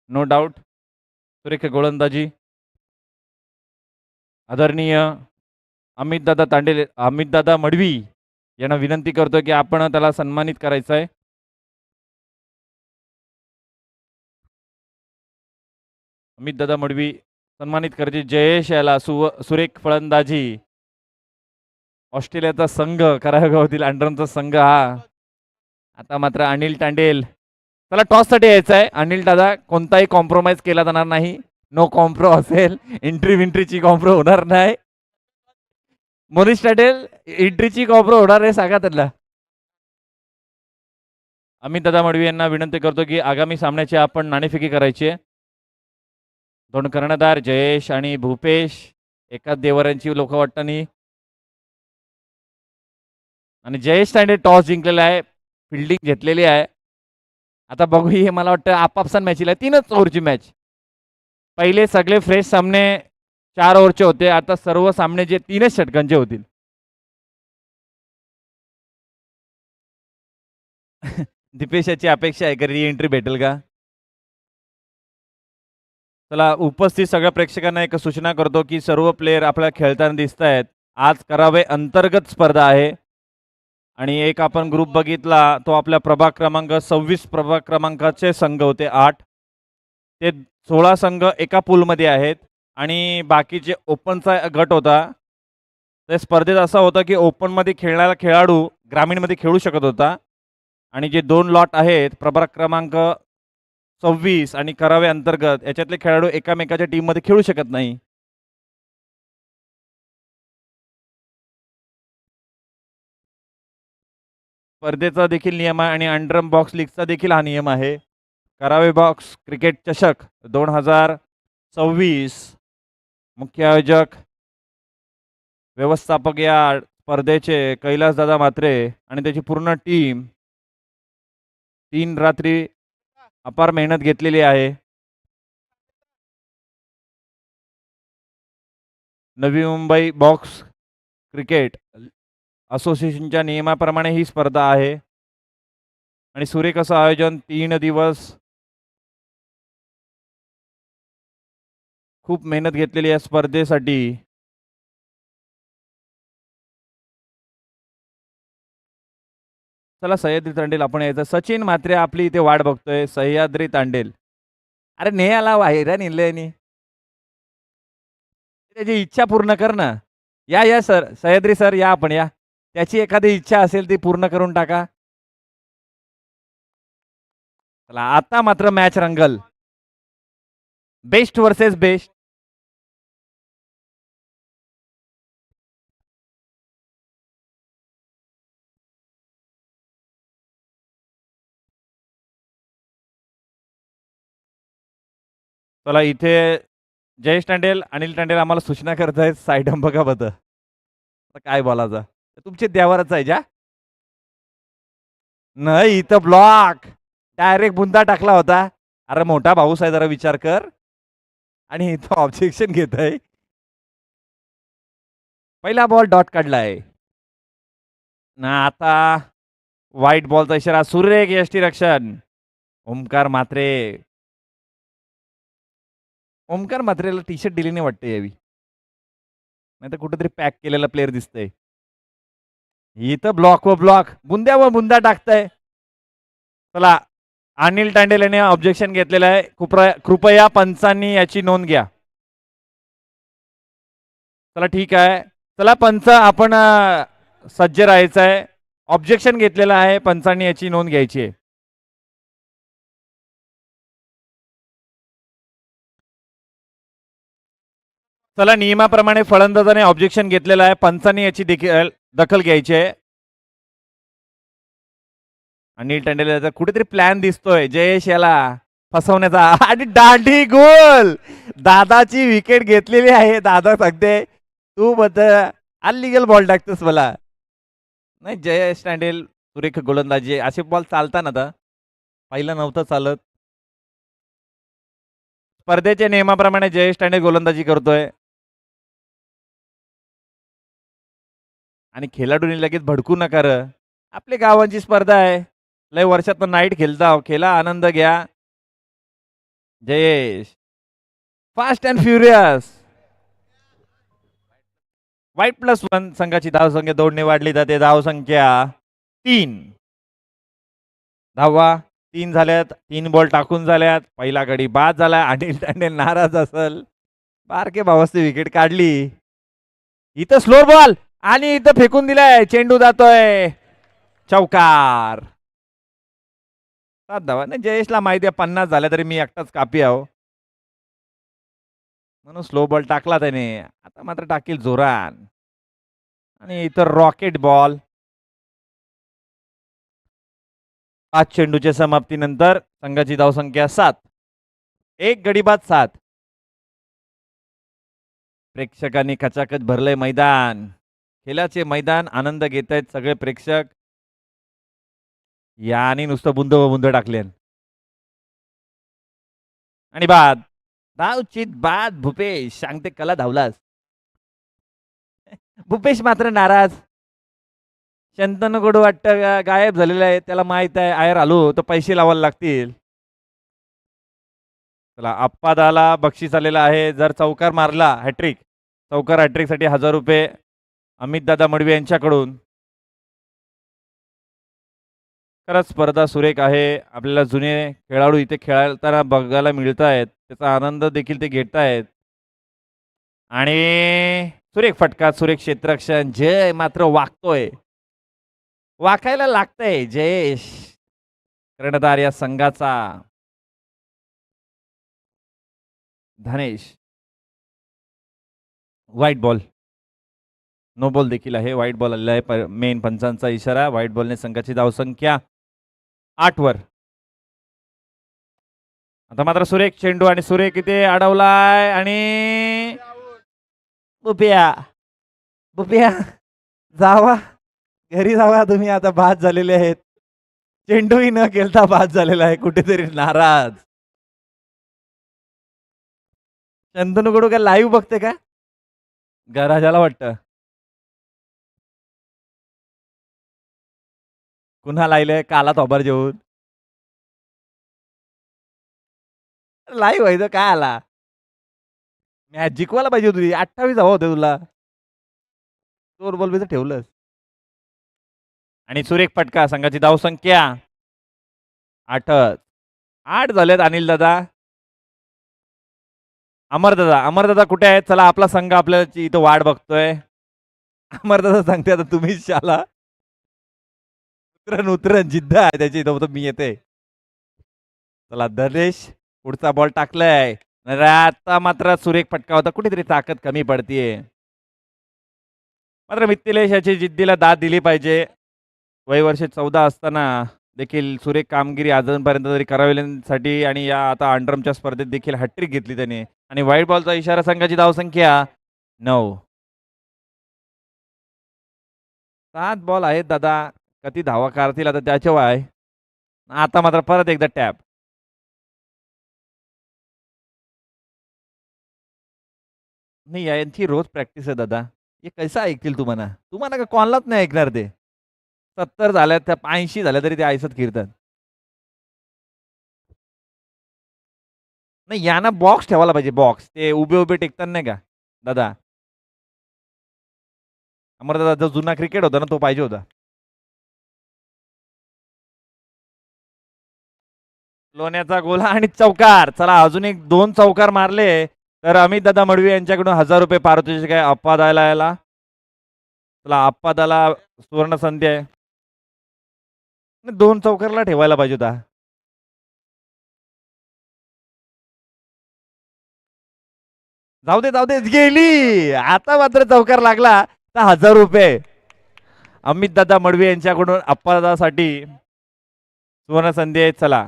No doubt सुरेख गोलंदाजी. आदरणीय अमितदादा मडवी यांना विनंती करतो की आपण त्याला सन्मानित करायचं आहे. अमितदादा मडवी सन्मानित करायचे. जयेश याला सुरेख फलंदाजी. ऑस्ट्रेलियाचा संघ करावे गावातील अंडरचा संघ हा. आता मात्र अनिल तांडेल त्याला टॉससाठी यायचं आहे. अनिल दादा कोणताही कॉम्प्रोमाइज केला जाणार नाही. नो कॉम्प्रो असेल. एंट्रीची कॉम्प्रो होणार नाही. मोनिश तांडेल एंट्रीची कॉम्प्रो होणार आहे सांगा त्यांना. अमितदादा मडवी यांना विनंती करतो की आगामी सामन्याची आपण नाणेफेकी करायची आहे. दोन कर्णधार जयेश आणि भूपेश एकाच देवरांची लोक वाटतानी. आणि जयेश तांडे टॉस जिंकलेला आहे. फिल्डिंग घेतलेली आहे. आता बघू हे मला वाटतं आपापसात मॅचला 3च ओव्हरची मॅच. पहिले सगळे फ्रेश सामने 4 ओव्हरचे होते. आता सर्व सामने जे 3च षटकांचे होतील. दीपेशाची अपेक्षा आहे की री एंट्री भेटेल का. चला उपस्थित सगळ्या प्रेक्षकांना एक सूचना करतो की सर्व प्लेयर आपल्याला खेळताना दिसत आहेत. आज करावे अंतर्गत स्पर्धा आहे. आणि एक आपण ग्रुप बघितला तो आपल्या प्रभाग क्रमांक 26 प्रभाग क्रमांकाचे संघ होते 8. ते 16 संघ एका पूलमध्ये आहेत. आणि बाकीचे ओपनचा गट होता. त्या स्पर्धेत असं होतं की ओपनमध्ये खेळणारा खेळाडू ग्रामीणमध्ये खेळू शकत होता. आणि जे 2 लॉट आहेत प्रभाग क्रमांक 26 आणि करावे अंतर्गत याच्यातले खेळाडू एकामेकाच्या टीममध्ये खेळू शकत नाही. स्पर्धेचा देखील नियम आहे आणि अंडरम बॉक्स लीगचा देखील हा नियम आहे. करावे बॉक्स क्रिकेट चषक 2026 मुख्य आयोजक व्यवस्थापक या स्पर्धेचे कैलासदादा म्हात्रे आणि त्याची पूर्ण टीम 3 रात्री अपार मेहनत घेतलेली आहे. नवी मुंबई बॉक्स क्रिकेट असोसिएशनच्या नियमाप्रमाणे ही स्पर्धा आहे. आणि सुरेख असं आयोजन 3 दिवस खूप मेहनत घेतलेली या स्पर्धेसाठी. चला सह्याद्री तांडेल आपण यायचं. सचिन म्हात्रे आपली इथे वाट बघतोय. सह्याद्री तांडेल अरे ने आला बाहेर निघले. त्याची इच्छा पूर्ण कर ना. या सर सह्याद्री सर या आपण या. त्याची एखादी इच्छा असेल ती पूर्ण करून टाका. चला आता मात्र मॅच रंगल. Best versus best. चला इथे जयेश तांडेल अनिल तांडेल आम्हाला सूचना करत आहेत साईड बघा बघ. आता काय बोलायचं तुमचे द्यावरच आहे ज्या. नाही इथं ब्लॉक डायरेक्ट बुंदा टाकला होता. अरे मोठा भाऊस आहे जरा विचार कर. आणि इथं ऑब्जेक्शन घेत आहे. पहिला बॉल डॉट काढलाय ना. आता व्हाईट बॉलचा इशारा. सुरेख यष्टी रक्षण. ओमकार म्हात्रे म्हात्रेला टी शर्ट दिली नाही वाटते यावी. नाही तर कुठेतरी पॅक केलेला प्लेअर दिसतंय. इथं ब्लॉक व ब्लॉक बुंद्यावर बुंदा टाकताय. चला अनिल तांडेल याने ऑब्जेक्शन घेतलेलं आहे. कृपया पंचांनी याची नोंद घ्या. चला ठीक आहे. चला पंच आपण सज्ज राहायचं आहे. ऑब्जेक्शन घेतलेलं आहे पंचांनी याची नोंद घ्यायची आहे. चला नियमाप्रमाणे फलंदाजाने ऑब्जेक्शन घेतलेलं आहे. पंचांनी याची दखल घ्यायची आहे. अनिल तांडेल कुठेतरी प्लॅन दिसतोय जयेश याला फसवण्याचा. आणि दांडी गोल. दादाची विकेट घेतलेली आहे. दादा सांगते तू अनलिगल बॉल टाकतोस मला. नाही जयेश तांडेल सुरेख गोलंदाजी असे बॉल चालता ना. आता पहिलं नव्हतं चालत. स्पर्धेच्या नियमाप्रमाणे जयेश तांडेल गोलंदाजी करतोय. आणि खेळाडूंनी लगेच भडकू नका. आपली गावांची स्पर्धा आहे. लय वर्षात नाईट खेळता खेळा आनंद घ्या. Jayesh fast and furious. वाईट +1 संघाची धावसंख्या 2ने वाढली जाते. धावसंख्या 3. धावा 3 झाल्यात. 3 बॉल टाकून झाल्यात. पहिला गडी बाद झाला. अनिल तांडे नाराज असल. बारके भावाची विकेट काढली. इथं स्लो बॉल आणि इथं फेकून दिलाय. चेंडू जातोय. चौकार. 7 धावा. नाही जयेशला माहिती आहे 50 झाल्या तरी मी एकटाच कापी आहो, म्हणून स्लो बॉल टाकला त्याने. आता मात्र टाकील जोरान. आणि इतर रॉकेट बॉल. 5 चेंडूच्या समाप्तीनंतर संघाची धावसंख्या 7. एक गडी बाद 7. प्रेक्षकांनी खचाखच भरलंय मैदान. खेळाचे मैदान आनंद घेत आहेत सगळे प्रेक्षक. याने नुसतं बुंद टाकले. आणि बाद. धावचित बाद. भूपेश सांगते कला धावलास. भूपेश मात्र नाराज. शंतनूकडू वाटतं गायब झालेला आहे. त्याला माहित आहे आयर आलो तर पैसे लावायला लागतील. चला अप्पादाला बक्षीस आलेला आहे. जर चौकार मारला हॅट्रिक, चौकार हॅट्रिकसाठी 1000 रुपये अमित दादा मडवी यांच्याकडून. खरंच स्पर्धा सुरेख आहे. आपल्याला जुने खेळाडू इथे खेळताना बघायला मिळत आहेत. त्याचा आनंद देखील ते घेत आहेत. आणि सुरेख फटका, सुरेख क्षेत्ररक्षण. जय मात्र वाकतोय. वाकायला लागतंय जयेश कर्णधार या संघाचा. धनेश व्हाईट बॉल. नो बॉल देखील आहे. व्हाईट बॉल आलेला आहे. मेन पंचांचा इशारा. व्हाईट बॉलने संघाची धावसंख्या 8 वर. आता मात्र सुरेख चेंडू आणि सुरेख इथे अडवलाय. आणि बुपिया बुपिया जावा घरी जावा तुम्ही. आता बाद झालेले आहेत. चेंडूही न खेळता बाद झालेला आहे. कुठेतरी नाराज. शंतनूकडू काय लाईव्ह बघते का गराजाला वाटतं. पुन्हा लायलंय काला थोबार जेवून. लाईव्ह व्हायचं काय आला. मॅच जिंकवायला पाहिजे होती. 28 हवा होते तुला. चोर बॉल बी ठेवलंस. आणि सुरेख फटका. संघाची धावसंख्या 8. 8 झालेत. अनिल दादा, अमरदादा. अमरदादा कुठे आहेत? चला आपला संघ आपल्याला इथं वाट बघतोय. अमरदादा सांगते आता तुम्हीच शाला. उतरण जिद्द आहे त्याची. इथं मी येते. चला धनेश पुढचा बॉल टाकलाय. आता मात्र सुरेख फटका होता. कुठेतरी ताकद कमी पडतीये. मात्र मिथिलेश याची जिद्दीला दाद दिली पाहिजे. वय वर्ष 14 असताना देखील सुरेख कामगिरी अजूनपर्यंत तरी करावण्यासाठी आणि या आता अंडरमच्या स्पर्धेत देखील हॅट्रिक घेतली त्याने. आणि व्हाईट बॉलचा इशारा. संघाची धावसंख्या 9. 7 बॉल आहेत दादा. किती धावा काढतील आता त्याच्यावर आहे. आता मात्र परत एकदा टॅप. नाही यांची रोज प्रॅक्टिस आहे दादा. हे कैसा ऐकतील तुम्हाला? तुम्हाला का कॉललाच नाही ऐकणार ते. 70 झाल्यात त्या 80 झाल्या तरी ते ऐसत फिरतात. नाही यांना बॉक्स ठेवायला पाहिजे. बॉक्स ते उभे टेकतात नाही का दादा. अमरदादा जो जुना क्रिकेट होता ना तो पाहिजे होता. लोण्याचा गोला आणि चौकार. चला अजून एक 2 चौकार मारले तर अमित दादा मडवी यांच्याकडून 1000 रुपये पारितोषिक आहे. अप्पा द्यायला याला. चला अप्पा दाला सुवर्ण संधी आहे. 2 चौकारला ठेवायला पाहिजे होता. जाऊ दे गेली. आता मात्र चौकार लागला तर 1000 रुपये अमित दादा मडवी यांच्याकडून अप्पा दादासाठी सुवर्ण संधी आहे. चला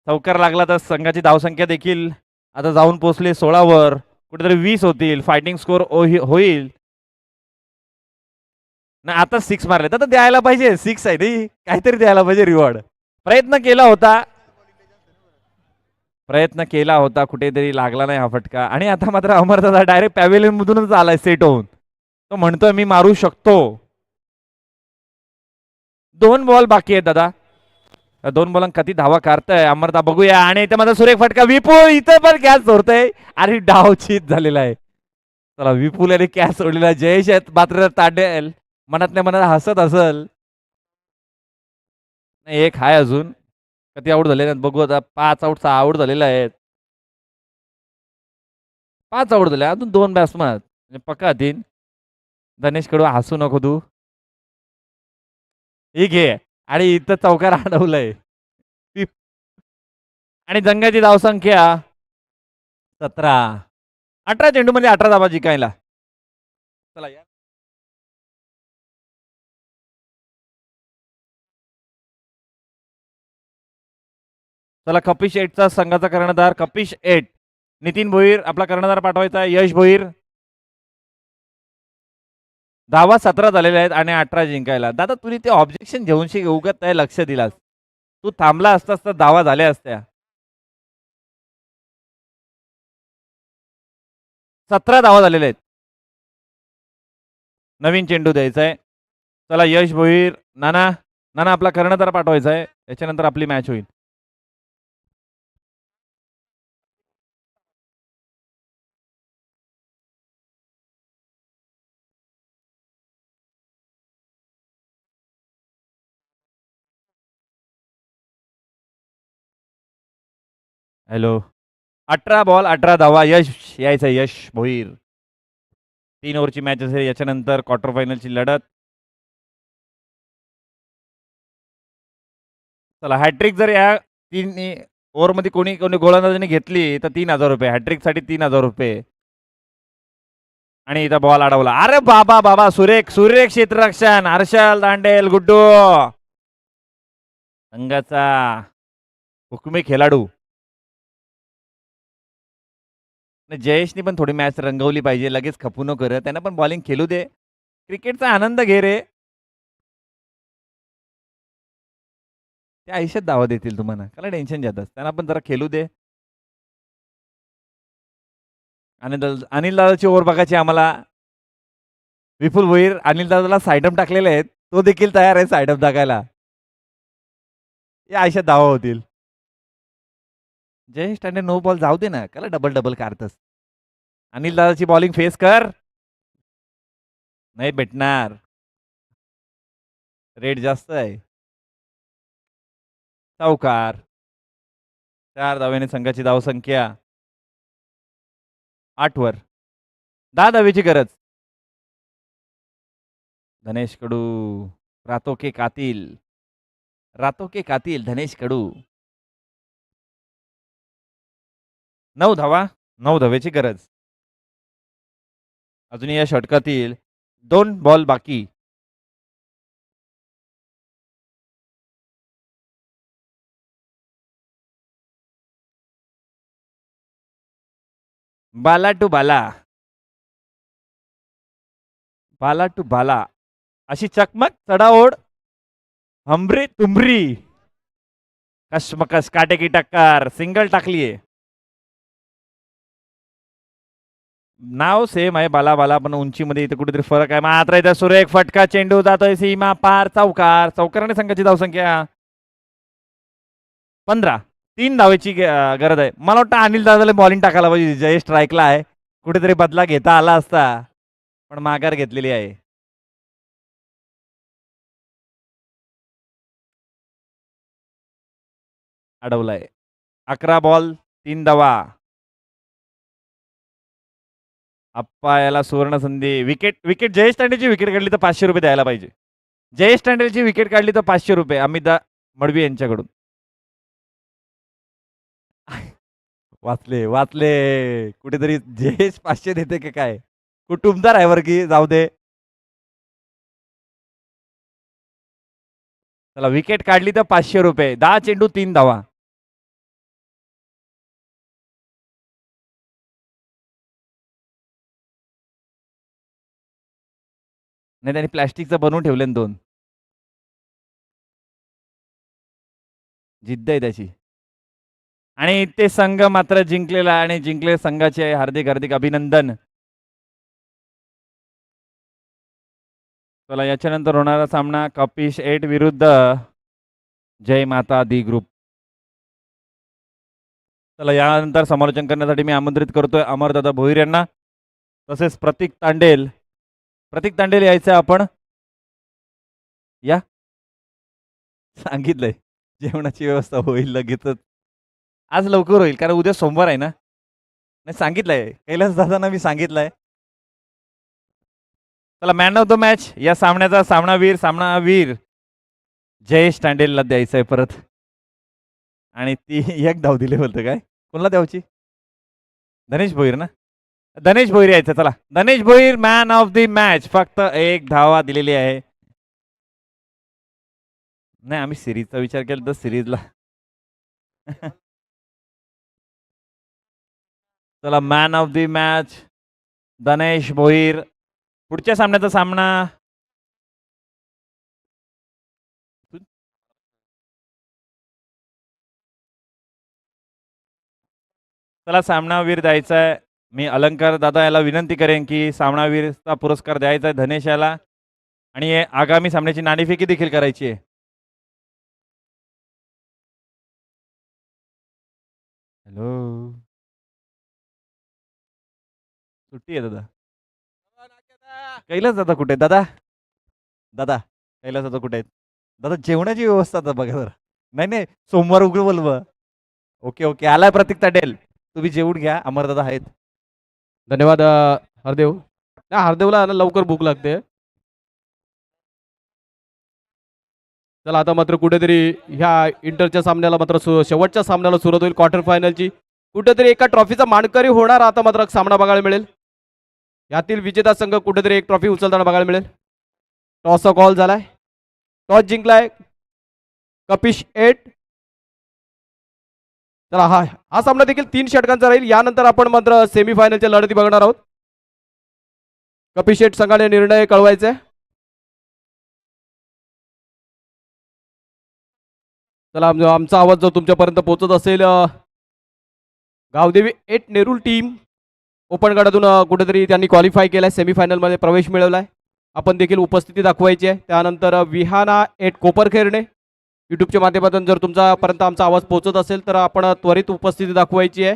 चौकार लागला तर संघाची धावसंख्या देखील आता जाऊन पोहोचली 16 वर. कुठेतरी 20 होतील. फायटिंग स्कोर होईल ना. आता 6 मारले तर द्यायला पाहिजे. 6 आहे नाही काहीतरी द्यायला पाहिजे रिवॉर्ड. प्रयत्न केला होता कुठेतरी लागला नाही हा फटका. आणि आता मात्र अमरदादा डायरेक्ट पॅव्हेलियन मधूनच आलाय सेट होऊन. तो म्हणतोय मी मारू शकतो. 2 बॉल बाकी आहेत दादा. दोन बॉलांक किती धावा काढताय अमरदा बघूया. आणि इथे माझा सुरेख फटका. विपुल इथं पण कॅच सोडतोय आणि डाव चीत झालेला आहे. चला विपुल यांनी कॅच सोडलेला. जयेश मात्र तांडेल मनातल्या मनात हसत असल. नाही एक आहे अजून. किती आऊट झाले बघू आता. 5 आऊट 6 आऊट झालेले आहेत. 5 आऊट झाले अजून 2 बॅट्समन पक्का 3. धनेश कडू हसू नको तू. ठीक आहे. आणि इथं चौकार अडवलंय. आणि जंगाची धावसंख्या 17. 18 चेंडूमध्ये 18 धावा जिंकायला. चला या. चला कपिश एटचा संघाचा कर्णधार कपिश एट. नितीन भोईर आपला कर्णधार पाठवायचा आहे. यश भोईर. धावा 17 झालेल्या आहेत आणि 18 जिंकायला. दादा तुम्ही ते ऑब्जेक्शन घेऊन उगत नाही लक्ष दिलास. तू थांबला असतास तर धावा झाल्या असत्या. 17 धावा झालेल्या आहेत. नवीन चेंडू द्यायचा आहे. चला यश भोईर. नाना नाना आपला कर्णधार पाठवायचा आहे. त्याच्यानंतर आपली मॅच होईल. हॅलो. 18 बॉल 18 धावा. यश यायचं. यश भोईर. 3 ओव्हरची मॅच असेल. याच्यानंतर क्वार्टर फायनलची लढत. चला हॅट्रिक जर या 3 ओव्हरमध्ये कोणी कोणी गोलंदाजाने घेतली तर 3,000 रुपये. हॅट्रिकसाठी 3,000 रुपये. आणि इथं बॉल अडवला. अरे बाबा बाबा सुरेख सुरेख क्षेत्ररक्षण. हर्षल दांडेल गुड्डू संघाचा हुकमी खेळाडू. जयेशनी पण थोडी मॅच रंगवली पाहिजे. लगेच खपू नको कर. त्यांना पण बॉलिंग खेळू दे. क्रिकेटचा आनंद घे रे. ते आयुष्यात दावा देतील तुम्हाला. त्याला टेन्शन घेतात. त्यांना पण जरा खेळू दे. अनिल दादाची ओव्हर बघायची आम्हाला. विपुल भोईर अनिल दादाला साईडम टाकलेले आहेत. तो देखील तयार आहे साईडम टाकायला. या आयुष्यात दावा होतील. जयेश टांडे नो बॉल जाऊ दे ना. त्याला डबल डबल काढतस. अनिल दादाची बॉलिंग फेस कर. नाही भेटणार. रेट जास्त आहे. चौकार. 4 धाव्याने संघाची धावसंख्या 8 वर. 10 धावेची गरज. धनेश कडू. रातो के कातिल. रातो के कातिल धनेश कडू. 9 धावा. 9 धावेची गरज. अजून या षटकातील 2 बॉल बाकी. बाला टू बाला. बाला टू बाला. अशी चकमक चढाओढ. हमरी तुमरी. कशमकश काटे की टक्कर. सिंगल टाकलीये. नाव सेम आहे बाला बाला पण उंचीमध्ये इथे कुठेतरी फरक आहे. मात्र इथे सुरेख फटका. चेंडू जातोय सीमा पार. चौकार. चौकाराने संघाची धावसंख्या 15. 3 धावेची गरज आहे. मला वाटतं अनिल दादाला बॉलिंग टाकायला पाहिजे. जय स्ट्राईकला आहे. कुठेतरी बदला घेता आला असता पण माघार घेतलेली आहे. अडवलाय. 11 बॉल 3 धावा. अप्पा याला सुवर्ण संधी. विकेट विकेट जयेश तांडेची विकेट काढली तर 500 रुपये द्यायला पाहिजे. जयेश तांडेची विकेट काढली तर 500 रुपये अमिता मडवी यांच्याकडून. वाचले वाचले. कुठेतरी जयेश 500 देते का काय. कुटुंबदार आहे वर की जाऊ दे. चला विकेट काढली तर 500 रुपये. 10 चेंडू 3 धावा. नाही त्यांनी प्लॅस्टिकचं बनवून ठेवले 2. जिद्द आहे त्याची. आणि ते संघ मात्र जिंकलेला आणि जिंकले संघाचे हार्दिक हार्दिक अभिनंदन. चला याच्यानंतर होणारा सामना कपिश 8 विरुद्ध जय माता दी ग्रुप. चला यानंतर समालोचन करण्यासाठी मी आमंत्रित करतोय अमरदादा भोईर यांना, तसेच प्रतीक तांडेल. प्रतीक तांडेल यायचं आपण या. सांगितलंय जेवणाची व्यवस्था होईल लगेचच. आज लवकर होईल कारण उद्या सोमवार आहे ना. नाही सांगितलंय कैलास दादांना मी सांगितलंय. चला मॅन ऑफ द मॅच या सामन्याचा सामनावीर जयेश तांडेलला द्यायचं आहे परत. आणि ती एक धाव दिले बोलतं काय कोणाला द्यावची. धनेश भोईर ना. धनेश भोईर यायचं. चला Dhanesh Bhoir man of the match. फक्त एक धावा दिलेली आहे. नाही आम्ही सिरीजचा विचार केला तर सिरीजला. चला मॅन ऑफ द मॅच धनेश भोईर. पुढच्या सामन्याचा सामना चला सामनावीर द्यायचा आहे. मी अलंकार दादा याला विनंती करेन की सामनावीरचा पुरस्कार द्यायचा आहे धनेश याला. आणि आगामी सामन्याची नाणेफेकी देखील करायची आहे. हॅलो सुट्टी आहे दादा. कैलास दादा कुठे आहेत दादा. दादा कैलास दादा कुठे आहेत दादा. जेवणाची व्यवस्था आता बघा जरा. नाही नाही सोमवार उघड बोलव. ओके ओके आलाय प्रतीक ताटेल. तुम्ही जेवून घ्या अमरदादा आहेत. धन्यवाद हरदेव. नाही हरदेवला ना लवकर भूक लागते. चला आता मात्र कुठेतरी ह्या इंटरच्या सामन्याला मात्र शेवटच्या सामन्याला सुरुवात होईल क्वार्टर फायनलची. कुठेतरी एका ट्रॉफीचा मानकरी होणार आता मात्र सामना बघायला मिळेल. यातील विजेता संघ कुठेतरी एक ट्रॉफी उचलताना बघायला मिळेल. टॉसचा कॉल झालाय. टॉस जिंकलाय कपिश 8. चला हा सामना देखील 3 षटकांचा राहील. यानंतर आपण मात्र सेमीफायनलच्या लढती बघणार आहोत. कपिश 8 संघाने निर्णय कळवायचा आहे. चला आमचा आवाज जो तुमच्यापर्यंत पोहोचत असेल. गावदेवी 8 नेरूल टीम ओपन गटातून कुठेतरी त्यांनी क्वालिफाय केलाय. सेमीफायनलमध्ये प्रवेश मिळवलाय. आपण देखील उपस्थिती दाखवायची आहे. त्यानंतर विहाना 8 कोपरखेरणे यूट्यूबच्या माध्यमातून जर तुमच्यापर्यंत आमचा आवाज पोहोचत असेल तर आपण त्वरित उपस्थिती दाखवायची आहे.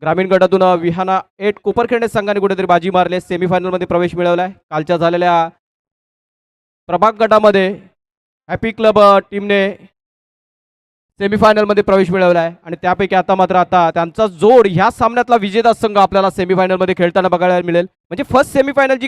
ग्रामीण गटातून विहाना 8 कोपरखेरणे संघाने कुठेतरी बाजी मारली. सेमीफायनलमध्ये प्रवेश मिळवलाय. कालच्या झालेल्या प्रभाग गटामध्ये हॅपी क्लब टीमने सेमीफायनलमध्ये प्रवेश मिळवला आहे. आणि त्यापैकी आता त्यांचा जोड ह्या सामन्यातला विजेता संघ आपल्याला सेमीफायनलमध्ये खेळताना बघायला मिळेल. म्हणजे फर्स्ट सेमीफायनल जी